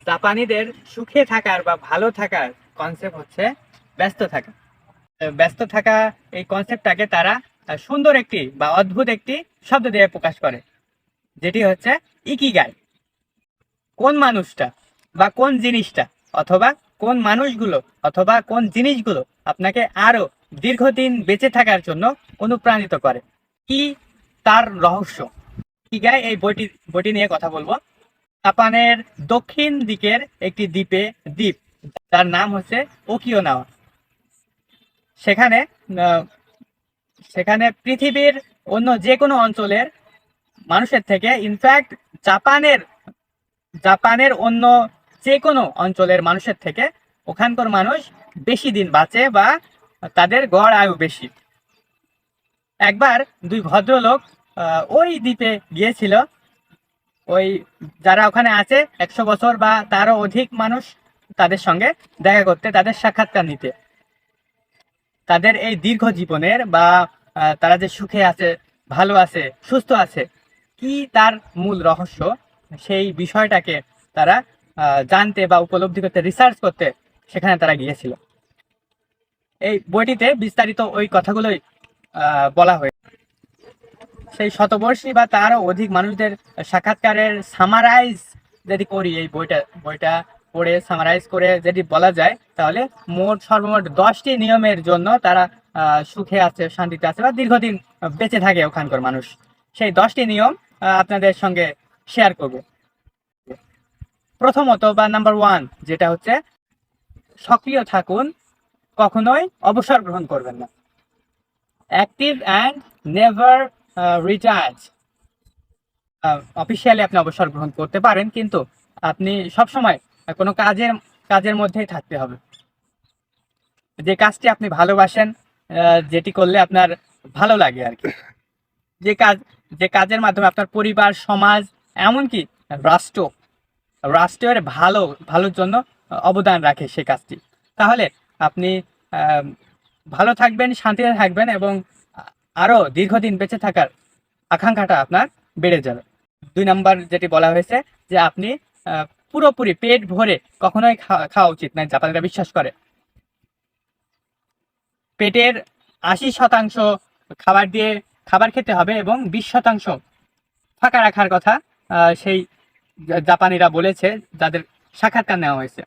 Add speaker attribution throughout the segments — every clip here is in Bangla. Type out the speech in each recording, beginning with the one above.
Speaker 1: জাপানিদের সুখে থাকার বা ভালো থাকার কনসেপ্ট হচ্ছে ব্যস্ত থাকা। ব্যস্ত থাকা এই কনসেপ্টটাকে তারা সুন্দর একটি বা অদ্ভুত একটি শব্দ দিয়ে প্রকাশ করে, যেটি হচ্ছে ইকিগাই। কোন মানুষটা বা কোন জিনিসটা অথবা কোন মানুষগুলো অথবা কোন জিনিসগুলো আপনাকে আরো দীর্ঘদিন বেঁচে থাকার জন্য অনুপ্রাণিত করে, কি তার রহস্য? ইকিগাই এই বইটি নিয়ে কথা বলবো। জাপানের দক্ষিণ দিকের একটি দ্বীপ যার নাম হচ্ছে ওকিওনাওয়া। সেখানে আহ, সেখানে পৃথিবীর অন্য যে কোনো অঞ্চলের মানুষের থেকে, ইনফ্যাক্ট জাপানের জাপানের অন্য যে কোনো অঞ্চলের মানুষের থেকে ওখানকার মানুষ বেশি দিন বাঁচে বা তাদের গড় আয়ু বেশি। একবার দুই ভদ্রলোক ওই দ্বীপে গিয়েছিল, ওই যারা ওখানে আছে 100 বছর বা তারও অধিক মানুষ, তাদের সঙ্গে দেখা করতে, তাদের সাক্ষাৎকার নিতে। তাদের এই দীর্ঘ জীবনের বা তারা যে সুখে আছে, ভালো আছে, সুস্থ আছে, কি তার মূল রহস্য, সেই বিষয়টাকে তারা জানতে বা উপলব্ধি করতে, রিসার্চ করতে সেখানে তারা গিয়েছিল। এই বইটিতে বিস্তারিত ওই কথাগুলোই বলা হয়েছে। সেই শতবর্ষী বা তারও অধিক মানুষদের সাক্ষাৎকারের সামারাইজ যদি করি, এই বইটা পড়ে সামারাইজ করে যদি বলা যায়, তাহলে সর্বমোট 10টি নিয়মের জন্য তারা সুখে আছে, শান্তিতে আছে বা দীর্ঘদিন বেঁচে থাকে ওখানকার মানুষ। সেই 10টি নিয়ম আপনাদের সঙ্গে শেয়ার করব। প্রথমত বা নাম্বার 1, যেটা হচ্ছে সক্রিয় থাকুন, কখনোই অবসর গ্রহণ করবেন না। Active and never retired. Officially আপনি অবসর গ্রহণ করতে পারেন, কিন্তু আপনি সবসময় কোনো কাজের মধ্যেই থাকতে হবে। যে কাজটি আপনি ভালোবাসেন, যেটি করলে আপনার ভালো লাগে আর কি, যে কাজের মাধ্যমে আপনার পরিবার, সমাজ, এমনকি রাষ্ট্রের ভালোর জন্য অবদান রাখে সেই কাজটি, তাহলে আপনি ভালো থাকবেন, শান্তিতে থাকবেন এবং আরো দীর্ঘদিন বেঁচে থাকার আকাঙ্ক্ষাটা আপনার বেড়ে যাবে। 2 নাম্বার যেটি বলা হয়েছে, যে আপনি পুরোপুরি পেট ভরে কখনোই খাওয়া উচিত নয়। জাপানিরা বিশ্বাস করে পেটের 80% খাবার খেতে হবে এবং 20% ফাঁকা রাখার কথা সেই জাপানিরা বলেছে, যাদের সাক্ষাৎকার নেওয়া হয়েছে।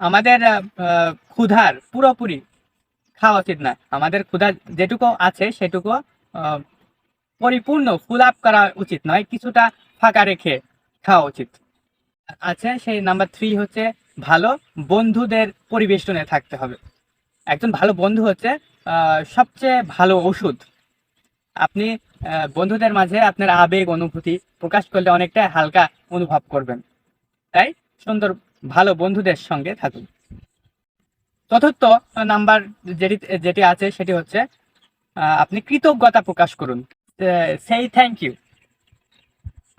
Speaker 1: আমাদের ক্ষুধার পুরোপুরি খাওয়া উচিত না। আমাদের ক্ষুধা যেটুকু আছে সেটুকু পরিপূর্ণ ফুল আপ করা উচিত নয়, কিছুটা ফাঁকা রেখে খাওয়া উচিত আছে। সেই নাম্বার 3 হচ্ছে ভালো বন্ধুদের পরিবেষ্টনে থাকতে হবে। একজন ভালো বন্ধু হচ্ছে সবচেয়ে ভালো ওষুধ। আপনি বন্ধুদের মাঝে আপনার আবেগ অনুভূতি প্রকাশ করলে অনেকটা হালকা অনুভব করবেন। তাই সুন্দর ভালো বন্ধুদের সঙ্গে থাকুন। চতুর্থ নাম্বার যেটি আছে সেটি হচ্ছে আপনি কৃতজ্ঞতা প্রকাশ করুন। সেই থ্যাংক ইউ।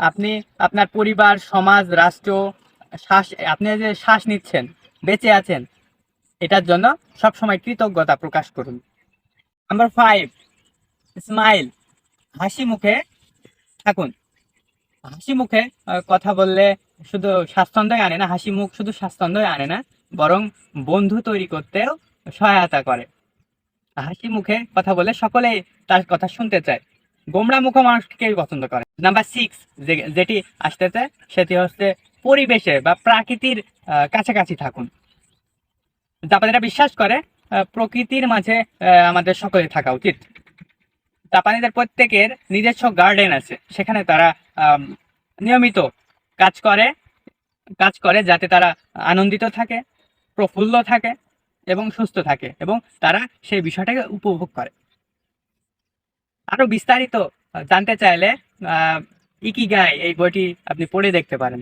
Speaker 1: আপনি আপনার পরিবার, সমাজ, রাষ্ট্র, আপনি যে শ্বাস নিচ্ছেন, বেঁচে আছেন, এটার জন্য সবসময় কৃতজ্ঞতা প্রকাশ করুন। Number 5, smile. হাসি মুখে থাকুন। হাসি মুখে কথা বললে শুধু স্বাচ্ছন্দ্যই আনে না, হাসি মুখ শুধু স্বাচ্ছন্দ্যই আনে না, বরং বন্ধু তৈরি করতেও সহায়তা করে। হাসি মুখে কথা বলে সকলেই তার কথা শুনতে চায়। গোমড়া মুখ মানুষকে কেউ পছন্দ করে। নাম্বার 6 যেটি আসতেছে, সেটি হচ্ছে পরিবেশে বা প্রাকৃতির কাছাকাছি থাকুন। জাপানিরা বিশ্বাস করে প্রকৃতির মাঝে আমাদের সকলে থাকা উচিত। জাপানিদের প্রত্যেকের নিজস্ব গার্ডেন আছে, সেখানে তারা নিয়মিত কাজ করে যাতে তারা আনন্দিত থাকে, প্রফুল্ল থাকে এবং সুস্থ থাকে, এবং তারা সেই বিষয়টাকে উপভোগ করে। আরো বিস্তারিত জানতে চাইলে ইকিগাই এই বইটি আপনি পড়ে দেখতে পারেন।